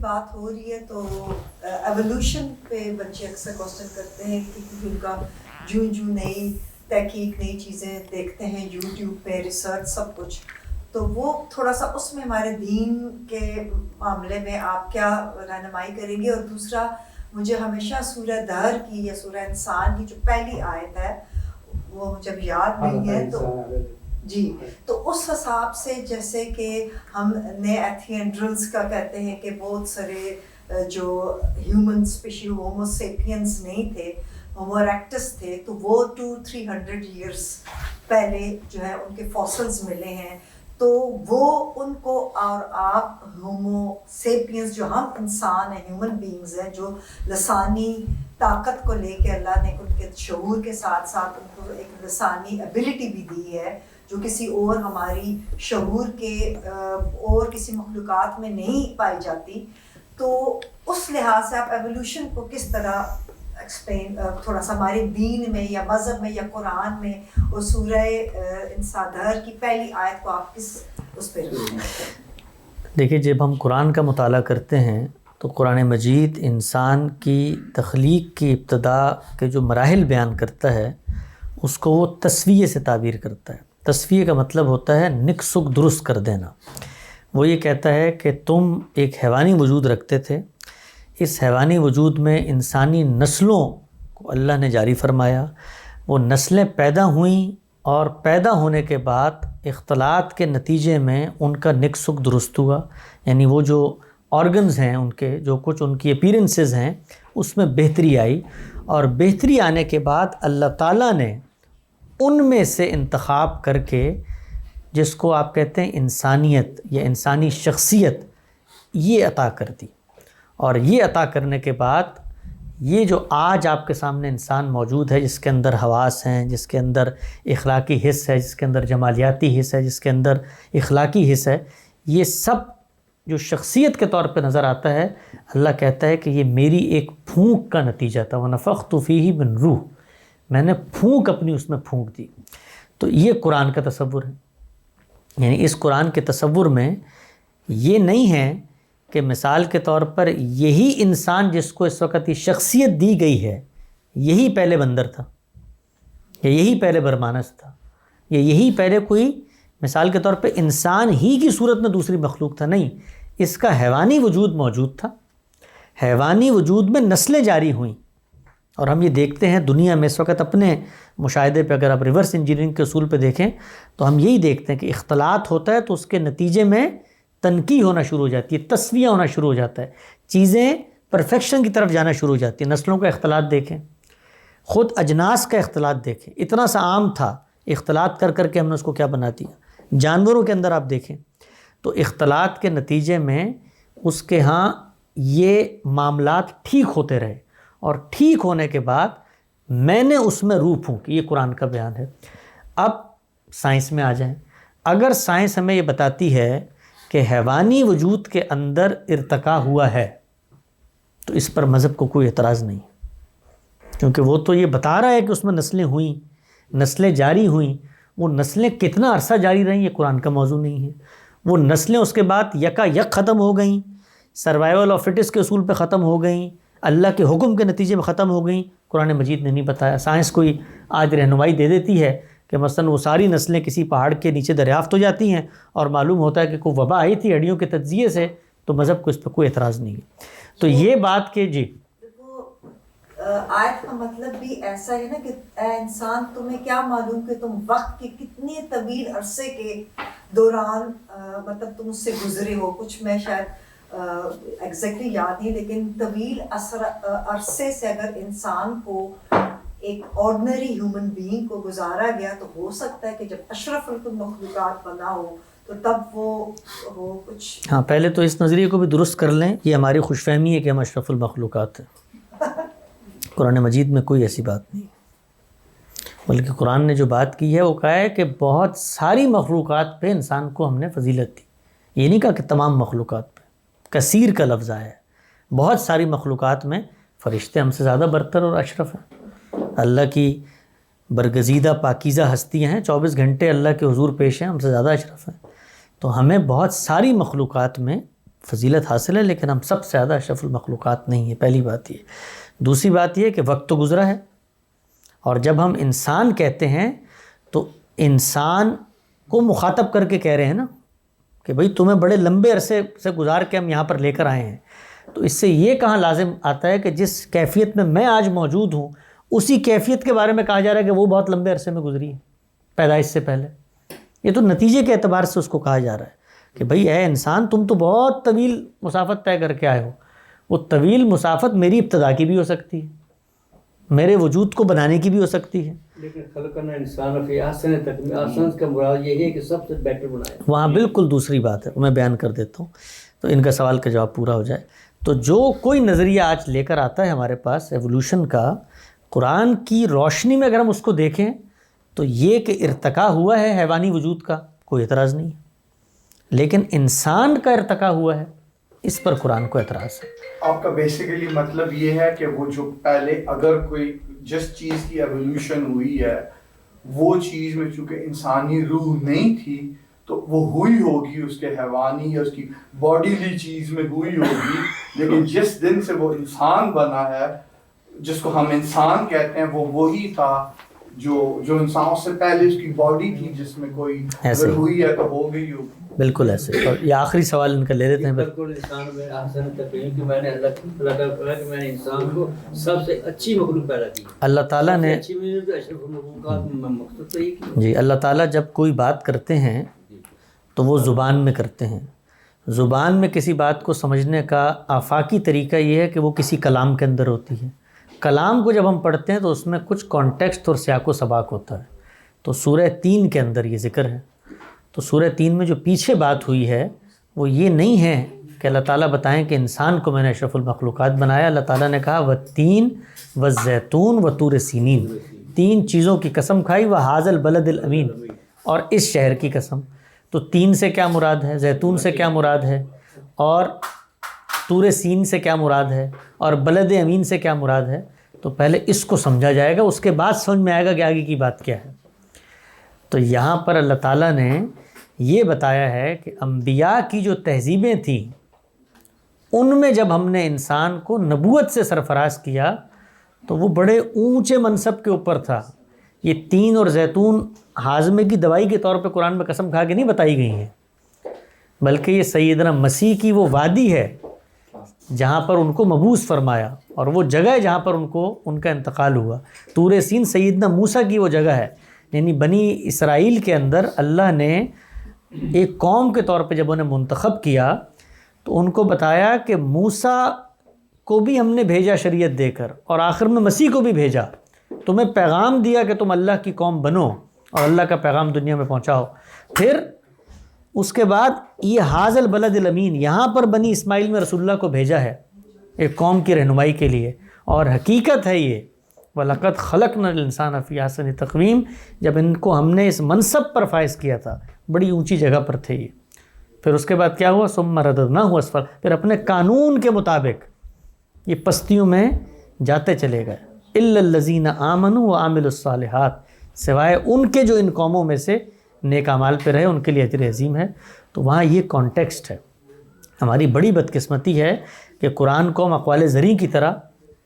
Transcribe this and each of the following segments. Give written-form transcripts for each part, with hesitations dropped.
بات ہو رہی ہے تو ایوولوشن پہ بچے اکثر کوشچن کرتے ہیں کہ ان کا جو نئی تحقیق نئی چیزیں دیکھتے ہیں یوٹیوب پہ ریسرچ سب کچھ، تو وہ تھوڑا سا اس میں ہمارے دین کے معاملے میں آپ کیا رہنمائی کریں گے؟ اور دوسرا مجھے ہمیشہ سورہ دہر کی یا سورہ انسان کی جو پہلی آیت ہے وہ جب یاد نہیں ہے تو جی، تو اس حساب سے جیسے کہ ہم نئے ایتھینڈرلز کا کہتے ہیں کہ بہت سارے جو ہیومن اسپیشی ہومو سیپینس نہیں تھے، ہومو ایکٹس تھے، تو وہ 200-300 ایئرس پہلے جو ہے ان کے فاسلز ملے ہیں، تو وہ ان کو اور آپ ہومو سیپینس جو ہم انسان ہیں ہیومن بینگز ہیں جو لسانی طاقت کو لے کے اللہ نے ان کے شعور کے ساتھ ساتھ ان کو ایک لسانی ایبلٹی بھی دی ہے جو کسی اور ہماری شعور کے اور کسی مخلوقات میں نہیں پائی جاتی، تو اس لحاظ سے آپ ایوولوشن کو کس طرح ایکسپلین تھوڑا سا ہمارے دین میں یا مذہب میں یا قرآن میں اور سورہ انسان کی پہلی آیت کو آپ کس اس پہ رکھیں؟ دیکھیے، جب ہم قرآن کا مطالعہ کرتے ہیں تو قرآن مجید انسان کی تخلیق کی ابتدا کے جو مراحل بیان کرتا ہے اس کو وہ تسویہ سے تعبیر کرتا ہے۔ تسویہ کا مطلب ہوتا ہے نک سک درست کر دینا۔ وہ یہ کہتا ہے کہ تم ایک حیوانی وجود رکھتے تھے، اس حیوانی وجود میں انسانی نسلوں کو اللہ نے جاری فرمایا، وہ نسلیں پیدا ہوئیں اور پیدا ہونے کے بعد اختلاط کے نتیجے میں ان کا نک سک درست ہوا، یعنی وہ جو آرگنز ہیں ان کے جو کچھ ان کی اپیرنسز ہیں اس میں بہتری آئی، اور بہتری آنے کے بعد اللہ تعالیٰ نے ان میں سے انتخاب کر کے جس کو آپ کہتے ہیں انسانیت یا انسانی شخصیت یہ عطا کر دی، اور یہ عطا کرنے کے بعد یہ جو آج آپ کے سامنے انسان موجود ہے جس کے اندر حواس ہیں، جس کے اندر اخلاقی حس ہے، جس کے اندر جمالیاتی حس ہے، جس کے اندر اخلاقی حس ہے، یہ سب جو شخصیت کے طور پہ نظر آتا ہے، اللہ کہتا ہے کہ یہ میری ایک پھونک کا نتیجہ تھا، وَنَفَخْتُ فِيهِ مِن روح، میں نے پھونک اپنی اس میں پھونک دی۔ تو یہ قرآن کا تصور ہے، یعنی اس قرآن کے تصور میں یہ نہیں ہے کہ مثال کے طور پر یہی انسان جس کو اس وقت یہ شخصیت دی گئی ہے یہی پہلے بندر تھا، یا یہی پہلے برمانس تھا، یا یہی پہلے کوئی مثال کے طور پہ انسان ہی کی صورت میں دوسری مخلوق تھا۔ نہیں، اس کا حیوانی وجود موجود تھا، حیوانی وجود میں نسلیں جاری ہوئیں، اور ہم یہ دیکھتے ہیں دنیا میں اس وقت اپنے مشاہدے پہ، اگر آپ ریورس انجینئرنگ کے اصول پہ دیکھیں تو ہم یہی دیکھتے ہیں کہ اختلاط ہوتا ہے تو اس کے نتیجے میں تنقیح ہونا شروع ہو جاتی ہے، تسویہ ہونا شروع ہو جاتا ہے، چیزیں پرفیکشن کی طرف جانا شروع ہو جاتی ہیں۔ نسلوں کا اختلاط دیکھیں، خود اجناس کا اختلاط دیکھیں، اتنا سا عام تھا، اختلاط کر کر کے ہم نے اس کو کیا بنا دیا۔ جانوروں کے اندر آپ دیکھیں تو اختلاط کے نتیجے میں اس کے ہاں یہ معاملات ٹھیک ہوتے رہے، اور ٹھیک ہونے کے بعد میں نے اس میں روح پھونکی، یہ قرآن کا بیان ہے۔ اب سائنس میں آ جائیں، اگر سائنس ہمیں یہ بتاتی ہے کہ حیوانی وجود کے اندر ارتقاء ہوا ہے تو اس پر مذہب کو کوئی اعتراض نہیں، کیونکہ وہ تو یہ بتا رہا ہے کہ اس میں نسلیں ہوئیں، نسلیں جاری ہوئیں۔ وہ نسلیں کتنا عرصہ جاری رہیں یہ قرآن کا موضوع نہیں ہے، وہ نسلیں اس کے بعد یکا یک ختم ہو گئیں، سروائیول آف فٹس کے اصول پہ ختم ہو گئیں، اللہ کے حکم کے نتیجے میں ختم ہو گئیں، قرآن مجید نے نہیں بتایا۔ سائنس کوئی آج رہنمائی دے دیتی ہے کہ مثلا وہ ساری نسلیں کسی پہاڑ کے نیچے دریافت ہو جاتی ہیں اور معلوم ہوتا ہے کہ کوئی وبا آئی تھی ہڈیوں کے تجزیے سے، تو مذہب کو اس پہ کوئی اعتراض نہیں ہے۔ تو یہ بات کہ جی آیت کا مطلب بھی ایسا ہے نا کہ اے انسان تمہیں کیا معلوم کہ تم وقت کے کتنے طویل عرصے کے دوران مطلب تم اس سے گزرے ہو، کچھ میں شاید ایگزیکٹلی یاد نہیں، لیکن طویل عرصے سے اگر انسان کو ایک آرڈنری ہیومن بینگ کو گزارا گیا تو ہو سکتا ہے کہ جب اشرف المخلوقات بنا ہو تو تب وہ کچھ۔ ہاں، پہلے تو اس نظریے کو بھی درست کر لیں، یہ ہماری خوش فہمی ہے کہ ہم اشرف المخلوقات ہیں۔ قرآن مجید میں کوئی ایسی بات نہیں، بلکہ قرآن نے جو بات کی ہے وہ کہا ہے کہ بہت ساری مخلوقات پہ انسان کو ہم نے فضیلت دی، یہ نہیں کہا کہ تمام مخلوقات پہ، کثیر کا لفظ آیا ہے، بہت ساری مخلوقات میں فرشتے ہم سے زیادہ برتر اور اشرف ہیں، اللہ کی برگزیدہ پاکیزہ ہستیاں ہیں، 24 گھنٹے اللہ کے حضور پیش ہیں، ہم سے زیادہ اشرف ہیں، تو ہمیں بہت ساری مخلوقات میں فضیلت حاصل ہے، لیکن ہم سب سے زیادہ اشرف المخلوقات نہیں ہیں، پہلی بات یہ۔ دوسری بات یہ کہ وقت تو گزرا ہے، اور جب ہم انسان کہتے ہیں تو انسان کو مخاطب کر کے کہہ رہے ہیں نا کہ بھئی تمہیں بڑے لمبے عرصے سے گزار کے ہم یہاں پر لے کر آئے ہیں، تو اس سے یہ کہاں لازم آتا ہے کہ جس کیفیت میں آج موجود ہوں اسی کیفیت کے بارے میں کہا جا رہا ہے کہ وہ بہت لمبے عرصے میں گزری ہے پیدائش سے پہلے۔ یہ تو نتیجے کے اعتبار سے اس کو کہا جا رہا ہے کہ بھئی اے انسان، تم تو بہت طویل مسافت طے کر کے آئے ہو۔ وہ طویل مسافت میری ابتدا کی بھی ہو سکتی ہے، میرے وجود کو بنانے کی بھی ہو سکتی ہے، لیکن خلقنا انسان فی احسن تقویم، احسن کا مراد یہ ہے کہ سب سے بیٹر بنایا۔ وہاں بالکل دوسری بات ہے، میں بیان کر دیتا ہوں تو ان کا سوال کا جواب پورا ہو جائے۔ تو جو کوئی نظریہ آج لے کر آتا ہے ہمارے پاس ایوولوشن کا، قرآن کی روشنی میں اگر ہم اس کو دیکھیں تو یہ کہ ارتقاء ہوا ہے حیوانی وجود کا، کوئی اعتراض نہیں ہے، لیکن انسان کا ارتقاء ہوا ہے، اس پر قرآن کو اعتراض ہے۔ آپ کا بیسیکلی مطلب یہ ہے کہ وہ جو پہلے اگر کوئی جس چیز کی ایوولوشن ہوئی ہے وہ چیز میں چونکہ انسانی روح نہیں تھی تو وہ ہوئی ہوگی اس کے حیوانی یا اس کی باڈیلی چیز میں ہوئی ہوگی، لیکن جس دن سے وہ انسان بنا ہے جس کو ہم انسان کہتے ہیں وہ وہی تھا جو انسانوں سے پہلے اس کی باڈی تھی جس میں کوئی اگر ہوئی ہے تو ہو گئی ہوگی۔ بالکل ایسے۔ اور یہ آخری سوال ان کا لے لیتے ہیں۔ بالکل انسان میں احسن تقویم کہ میں نے اللہ کا کہا کہ میں نے انسان کو سب سے اچھی مخلوق پیدا کی۔ اللہ تعالیٰ نے اچھی اشرف المخلوقات مقصد تو ایک ہی۔ جی، اللہ تعالیٰ جب کوئی بات کرتے ہیں تو وہ زبان میں کرتے ہیں۔ زبان میں کسی بات کو سمجھنے کا آفاقی طریقہ یہ ہے کہ وہ کسی کلام کے اندر ہوتی ہے۔ کلام کو جب ہم پڑھتے ہیں تو اس میں کچھ کانٹیکسٹ اور سیاق و سباق ہوتا ہے، تو سورہ 3 کے اندر یہ ذکر ہے۔ تو سورہ 3 میں جو پیچھے بات ہوئی ہے وہ یہ نہیں ہے کہ اللہ تعالیٰ بتائیں کہ انسان کو میں نے اشرف المخلوقات بنایا۔ اللہ تعالیٰ نے کہا والتین والزیتون وطور سینین، 3 چیزوں کی قسم کھائی، وہذا البلد الامین، اور اس شہر کی قسم۔ تو 3 سے کیا مراد ہے، زیتون سے کیا مراد ہے، اور طور سین سے کیا مراد ہے، اور بلد امین سے کیا مراد ہے؟ تو پہلے اس کو سمجھا جائے گا، اس کے بعد سمجھ میں آئے گا کہ آگے کی بات کیا ہے۔ تو یہاں پر اللہ تعالیٰ نے یہ بتایا ہے کہ انبیاء کی جو تہذیبیں تھیں ان میں جب ہم نے انسان کو نبوت سے سرفراز کیا تو وہ بڑے اونچے منصب کے اوپر تھا۔ یہ 3 اور زیتون ہاضمے کی دوائی کے طور پہ قرآن میں قسم کھا کے نہیں بتائی گئی ہیں، بلکہ یہ سیدنا مسیح کی وہ وادی ہے جہاں پر ان کو مبعوث فرمایا، اور وہ جگہ ہے جہاں پر ان کا انتقال ہوا۔ طور سین سیدنا موسیٰ کی وہ جگہ ہے، یعنی بنی اسرائیل کے اندر اللہ نے ایک قوم کے طور پہ جب انہیں منتخب کیا تو ان کو بتایا کہ موسیٰ کو بھی ہم نے بھیجا شریعت دے کر، اور آخر میں مسیح کو بھی بھیجا، تمہیں پیغام دیا کہ تم اللہ کی قوم بنو اور اللہ کا پیغام دنیا میں پہنچاؤ۔ پھر اس کے بعد یہ حاض البلد الامین، یہاں پر بنی اسماعیل میں رسول اللہ کو بھیجا ہے ایک قوم کی رہنمائی کے لیے، اور حقیقت ہے یہ وَلَقَدْ خَلَقْنَا الْإِنسَانَ فِي أَحْسَنِ تَقْوِيمٍ، جب ان کو ہم نے اس منصب پر فائز کیا تھا، بڑی اونچی جگہ پر تھے یہ۔ پھر اس کے بعد کیا ہوا، ثُمَّ رَدَدْنَاهُ أَسْفَلَ، پھر اپنے قانون کے مطابق یہ پستیوں میں جاتے چلے گئے۔ إِلَّا الَّذِينَ آمَنُوا وَعَمِلُوا الصَّالِحَاتِ، سوائے ان کے جو ان قوموں میں سے نیک اعمال پہ رہے، ان کے لیے اجر عظیم ہے۔ تو وہاں یہ کانٹیکسٹ ہے۔ ہماری بڑی بدقسمتی ہے کہ قرآن کو ہم اقوال زریں کی طرح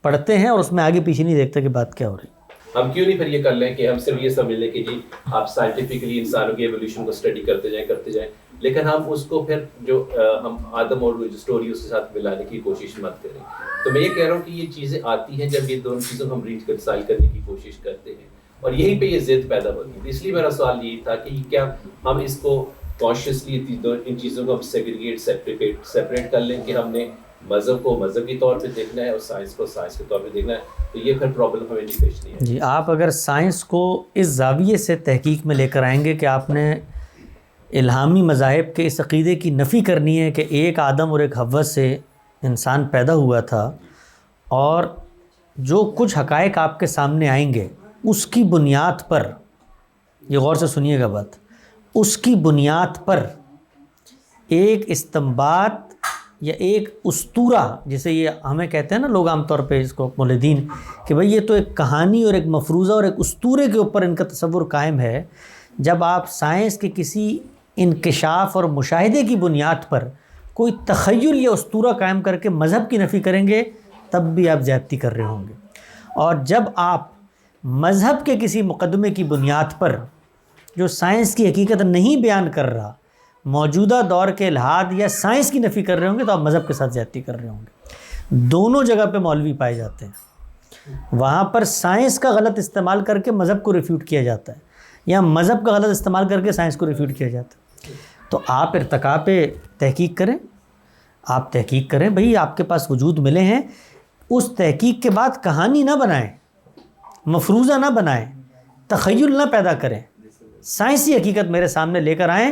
پڑھتے ہیں اور اس میں آگے پیچھے نہیں دیکھتے کہ بات کیا ہو رہی ہے۔ ہم کیوں نہیں پھر یہ کر لیں کہ ہم صرف یہ سمجھ لیں کہ جی آپ سائنٹیفکلی انسانوں کی ایولیوشن کو اسٹڈی کرتے جائیں، لیکن ہم اس کو پھر جو ہم آدم اور جو اسٹوری اس کے ساتھ ملانے کی کوشش مت کریں۔ تو میں یہ کہہ رہا ہوں کہ یہ چیزیں آتی ہیں جب یہ دونوں چیزوں کو ہم ریکنسائل کرنے کی کوشش کرتے ہیں، اور یہیں پہ یہ ضد پیدا ہوتی ہے۔ اس لیے میرا سوال یہی تھا کہ کیا ہم اس کو کانشیسلی ان چیزوں کو ہم سیگریگیٹ سیپریٹ کر لیں کہ ہم نے مذہب کو مذہب کے طور پہ دیکھنا ہے اور سائنس کو سائنس کے طور پہ دیکھنا ہے، تو یہ پھر پرابلم ہمیں نہیں پیش نہیں ہے۔ جی، آپ اگر سائنس کو اس زاویے سے تحقیق میں لے کر آئیں گے کہ آپ نے الہامی مذاہب کے اس عقیدے کی نفی کرنی ہے کہ ایک آدم اور ایک حوا سے انسان پیدا ہوا تھا، اور جو کچھ حقائق آپ کے سامنے آئیں گے اس کی بنیاد پر، یہ غور سے سنیے گا بات، اس کی بنیاد پر ایک استنباط یا ایک اسطورہ، جسے یہ ہمیں کہتے ہیں نا لوگ عام طور پہ اس کو مولدین، کہ بھئی یہ تو ایک کہانی اور ایک مفروضہ اور ایک اسطورے کے اوپر ان کا تصور قائم ہے۔ جب آپ سائنس کے کسی انکشاف اور مشاہدے کی بنیاد پر کوئی تخیل یا اسطورہ قائم کر کے مذہب کی نفی کریں گے تب بھی آپ زیادتی کر رہے ہوں گے. اور جب آپ مذہب کے کسی مقدمے کی بنیاد پر جو سائنس کی حقیقت نہیں بیان کر رہا موجودہ دور کے الحاد یا سائنس کی نفی کر رہے ہوں گے تو آپ مذہب کے ساتھ زیادتی کر رہے ہوں گے. دونوں جگہ پہ مولوی پائے جاتے ہیں. وہاں پر سائنس کا غلط استعمال کر کے مذہب کو ریفیوٹ کیا جاتا ہے, یا مذہب کا غلط استعمال کر کے سائنس کو ریفیوٹ کیا جاتا ہے. تو آپ ارتقاء پہ تحقیق کریں, آپ تحقیق کریں بھئی, آپ کے پاس وجود ملے ہیں, اس تحقیق کے بعد کہانی نہ بنائیں, مفروضہ نہ بنائیں, تخیل نہ پیدا کریں, سائنسی حقیقت میرے سامنے لے کر آئیں.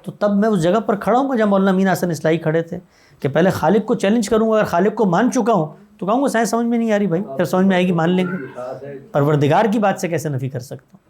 تو تب میں اس جگہ پر کھڑا ہوں گا جہاں مولانا امین حسن اصلاحی کھڑے تھے کہ پہلے خالق کو چیلنج کروں گا, اگر خالق کو مان چکا ہوں تو کہوں گا سائنس سمجھ میں نہیں آ رہی بھائی, پھر سمجھ میں آئے گی مان لیں گے. پروردگار کی بات سے کیسے نفی کر سکتا ہوں؟